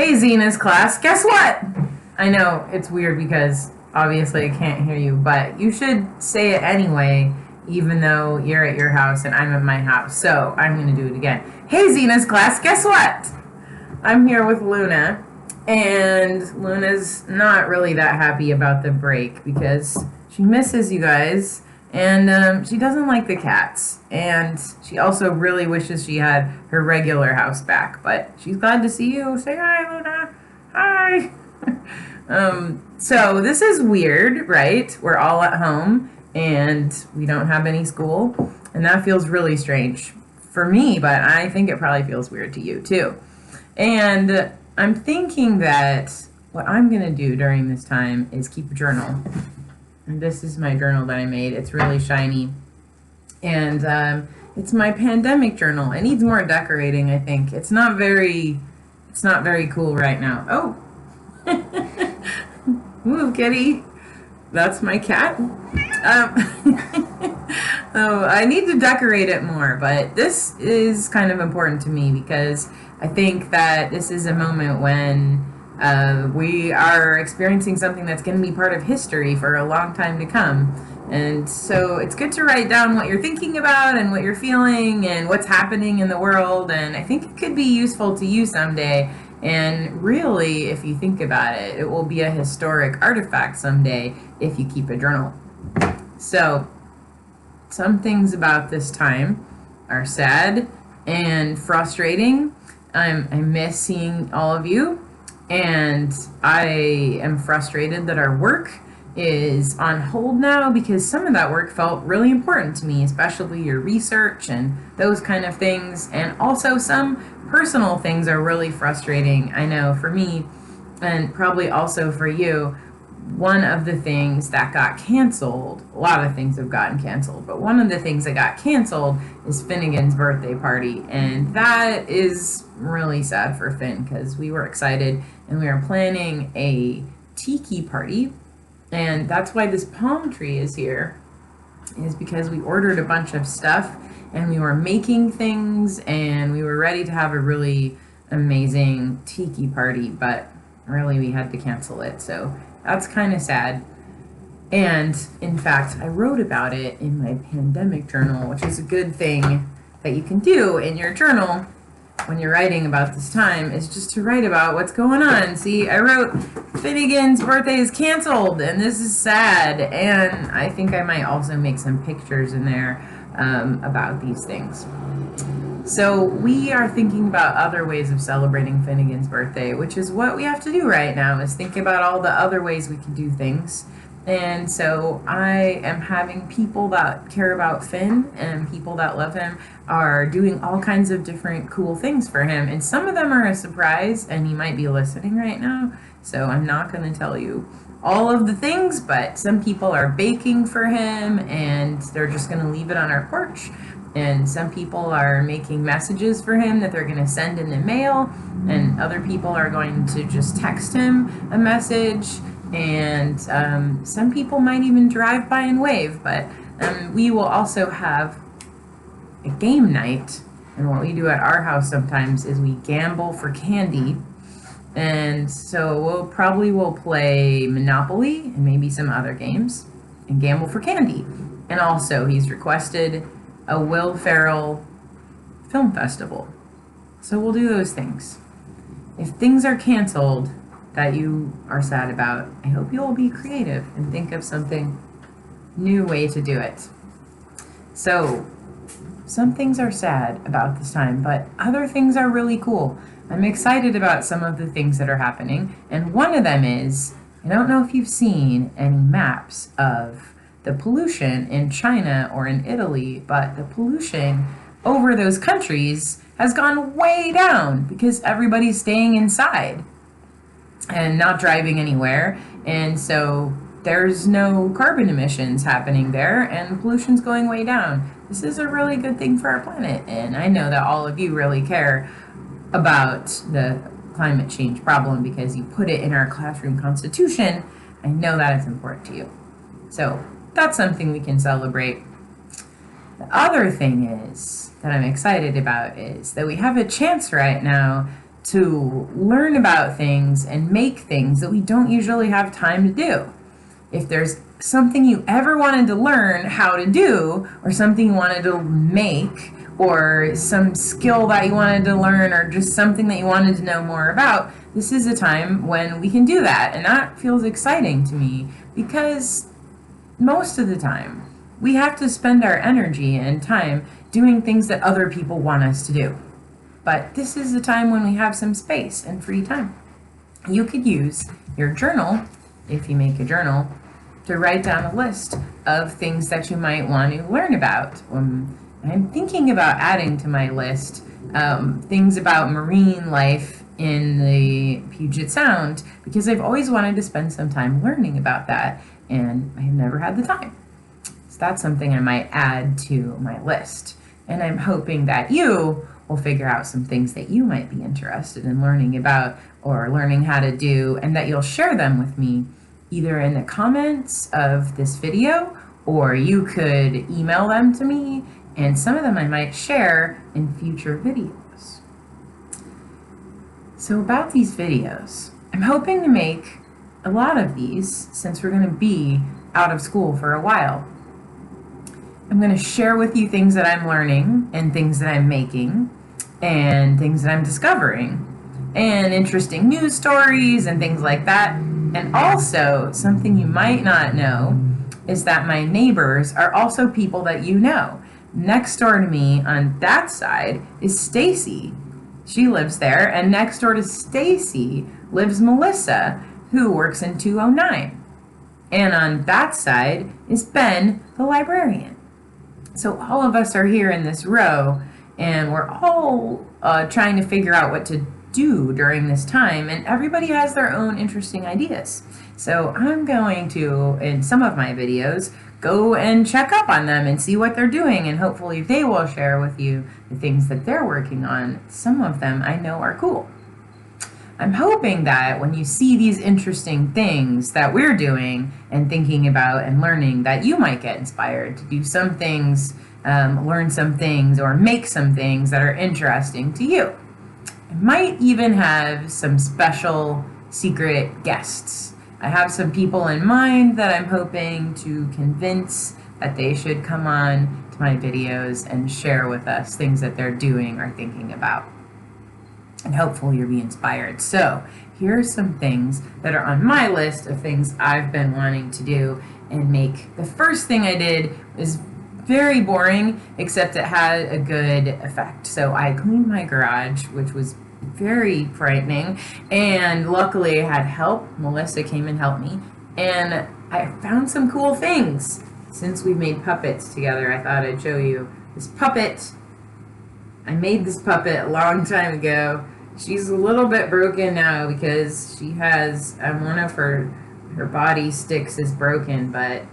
Hey, Xena's class, guess what? I know it's weird because obviously I can't hear you, but you should say it anyway, even though you're at your house and I'm at my house. So I'm going to do it again. Hey, Xena's class, guess what? I'm here with Luna, and Luna's not really that happy about the break because she misses you guys, and she doesn't like the cats, and she also really wishes she had her regular house back. But she's glad to see you. Say hi, Luna. Hi. So this is weird, right? We're all at home and we don't have any school, and that feels really strange for me, but I think it probably feels weird to you too. And I'm thinking that what I'm going to do during this time is keep a journal. And this is my journal that I made. It's really shiny. And it's my pandemic journal. It needs more decorating, I think. It's not very cool right now. Oh. Move, kitty. That's my cat. So I need to decorate it more, but this is kind of important to me because I think that this is a moment when we are experiencing something that's going to be part of history for a long time to come. And so it's good to write down what you're thinking about and what you're feeling and what's happening in the world. And I think it could be useful to you someday. And really, if you think about it, it will be a historic artifact someday if you keep a journal. So some things about this time are sad and frustrating. I miss seeing all of you, and I am frustrated that our work is on hold now because some of that work felt really important to me, especially your research and those kind of things, and also some personal things are really frustrating. I know for me, and probably also for you. One of the things that got canceled, a lot of things have gotten canceled, but one of the things that got canceled is Finnegan's birthday party. And that is really sad for Finn because we were excited and we were planning a tiki party. And that's why this palm tree is here, is because we ordered a bunch of stuff and we were making things and we were ready to have a really amazing tiki party, but really we had to cancel it. So that's kind of sad. And in fact, I wrote about it in my pandemic journal, which is a good thing that you can do in your journal when you're writing about this time, is just to write about what's going on. See, I wrote Finnegan's birthday is canceled and this is sad. And I think I might also make some pictures in there about these things. So we are thinking about other ways of celebrating Finnegan's birthday, which is what we have to do right now, is think about all the other ways we can do things. And so I am having people that care about Finn and people that love him are doing all kinds of different cool things for him. And some of them are a surprise, and he might be listening right now, so I'm not going to tell you all of the things, but some people are baking for him and they're just going to leave it on our porch. And some people are making messages for him that they're going to send in the mail, and other people are going to just text him a message, and some people might even drive by and wave. But we will also have a game night, and what we do at our house sometimes is we gamble for candy. And so we'll play Monopoly and maybe some other games and gamble for candy. And also he's requested a Will Ferrell film festival. So we'll do those things. If things are canceled that you are sad about, I hope you'll be creative and think of something new way to do it. So some things are sad about this time, but other things are really cool. I'm excited about some of the things that are happening, and one of them is, I don't know if you've seen any maps of the pollution in China or in Italy, but the pollution over those countries has gone way down because everybody's staying inside and not driving anywhere. And so there's no carbon emissions happening there, and pollution's going way down. This is a really good thing for our planet, and I know that all of you really care about the climate change problem because you put it in our classroom constitution. I know that it's important to you. So that's something we can celebrate. The other thing is that I'm excited about is that we have a chance right now to learn about things and make things that we don't usually have time to do. If there's something you ever wanted to learn how to do, or something you wanted to make, or some skill that you wanted to learn, or just something that you wanted to know more about, this is a time when we can do that. And that feels exciting to me, because most of the time we have to spend our energy and time doing things that other people want us to do. But this is the time when we have some space and free time. You could use your journal, if you make a journal, to write down a list of things that you might want to learn about. I'm thinking about adding to my list things about marine life in the Puget Sound, because I've always wanted to spend some time learning about that, and I have never had the time. So that's something I might add to my list. And I'm hoping that you will figure out some things that you might be interested in learning about or learning how to do, and that you'll share them with me either in the comments of this video, or you could email them to me, and some of them I might share in future videos. So about these videos, I'm hoping to make a lot of these since we're going to be out of school for a while. I'm going to share with you things that I'm learning and things that I'm making and things that I'm discovering and interesting news stories and things like that. And also, something you might not know is that my neighbors are also people that you know. Next door to me on that side is Stacy. She lives there, and next door to Stacy lives Melissa, who works in 209. And on that side is Ben, the librarian. So all of us are here in this row, and we're all trying to figure out what to do during this time, and everybody has their own interesting ideas. So I'm going to, in some of my videos, go and check up on them and see what they're doing, and hopefully they will share with you the things that they're working on. Some of them I know are cool. I'm hoping that when you see these interesting things that we're doing and thinking about and learning, that you might get inspired to do some things, learn some things, or make some things that are interesting to you. I might even have some special secret guests. I have some people in mind that I'm hoping to convince that they should come on to my videos and share with us things that they're doing or thinking about. And hopefully you'll be inspired. So here are some things that are on my list of things I've been wanting to do and make. The first thing I did was very boring, except it had a good effect. So I cleaned my garage, which was very frightening, and luckily I had help. Melissa came and helped me, and I found some cool things. Since we made puppets together, I thought I'd show you this puppet. I made this puppet a long time ago. She's a little bit broken now because she has one of her body sticks is broken, but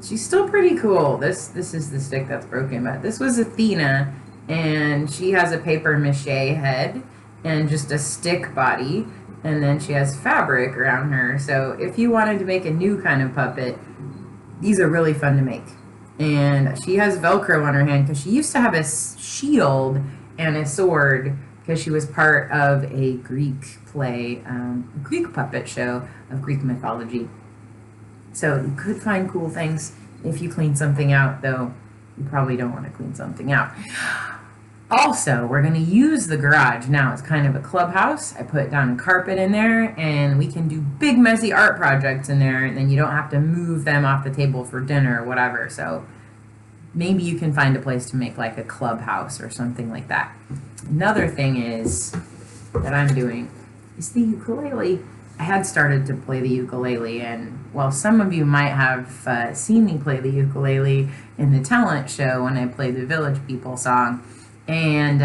she's still pretty cool. This is the stick that's broken, but this was Xena, and she has a paper mache head and just a stick body, and then she has fabric around her. So if you wanted to make a new kind of puppet, these are really fun to make. And she has Velcro on her hand because she used to have a shield and a sword because she was part of a Greek play, a Greek puppet show of Greek mythology. So you could find cool things if you clean something out, though you probably don't want to clean something out. Also, we're going to use the garage now as kind of a clubhouse. I put down a carpet in there, and we can do big messy art projects in there, and then you don't have to move them off the table for dinner or whatever. So maybe you can find a place to make like a clubhouse or something like that. Another thing is that I'm doing is the ukulele. I had started to play the ukulele, and well, some of you might have seen me play the ukulele in the talent show when I played the Village People song. And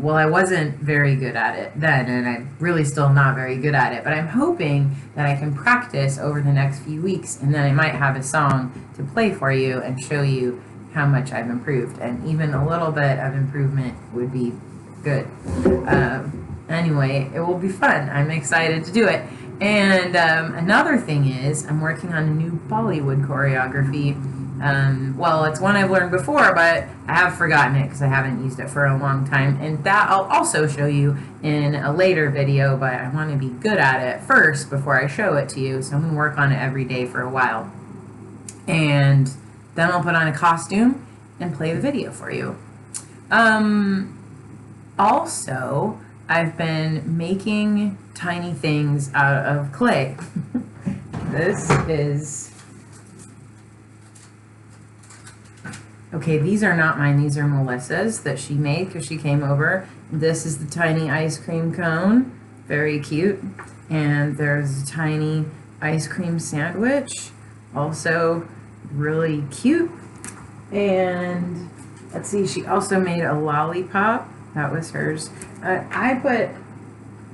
well, I wasn't very good at it then, and I'm really still not very good at it, but I'm hoping that I can practice over the next few weeks, and then I might have a song to play for you and show you how much I've improved, and even a little bit of improvement would be good. Anyway, it will be fun. I'm excited to do it. And another thing is I'm working on a new Bollywood choreography, Well, it's one I've learned before, but I have forgotten it because I haven't used it for a long time. And that I'll also show you in a later video, but I want to be good at it first before I show it to you. So I'm going to work on it every day for a while. And then I'll put on a costume and play the video for you. Also, I've been making tiny things out of clay. This is... Okay, these are not mine. These are Melissa's that she made because she came over. This is the tiny ice cream cone. Very cute. And there's a tiny ice cream sandwich. Also really cute. And let's see, she also made a lollipop. That was hers. I put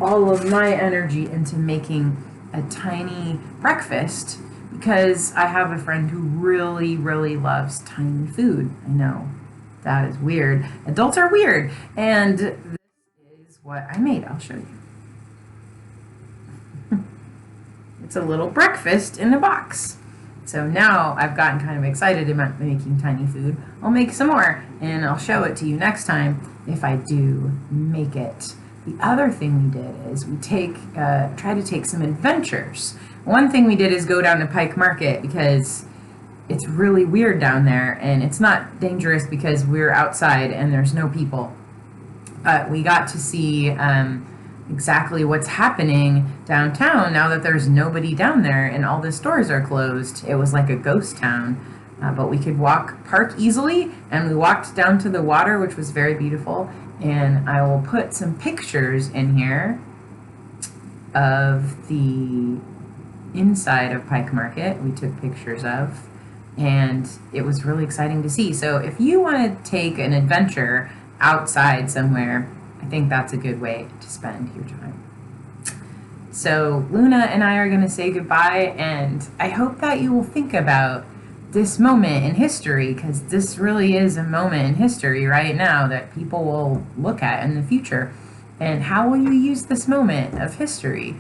all of my energy into making a tiny breakfast because I have a friend who really, really loves tiny food. I know, that is weird. Adults are weird. And this is what I made. I'll show you. It's a little breakfast in a box. So now I've gotten kind of excited about making tiny food. I'll make some more and I'll show it to you next time if I do make it. The other thing we did is we try to take some adventures. One thing we did is go down to Pike Market because it's really weird down there, and it's not dangerous because we're outside and there's no people. But we got to see exactly what's happening downtown now that there's nobody down there and all the stores are closed. It was like a ghost town, but we could park easily, and we walked down to the water, which was very beautiful. And I will put some pictures in here of the inside of Pike Market we took pictures of, and it was really exciting to see. So if you want to take an adventure outside somewhere, I think that's a good way to spend your time. So Luna and I are going to say goodbye, and I hope that you will think about this moment in history, because this really is a moment in history right now that people will look at in the future. And how will you use this moment of history?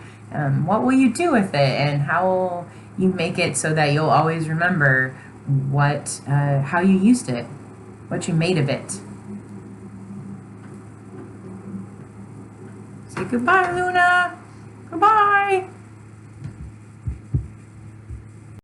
What will you do with it, and how will you make it so that you'll always remember how you used it, what you made of it? Say goodbye, Luna. Goodbye.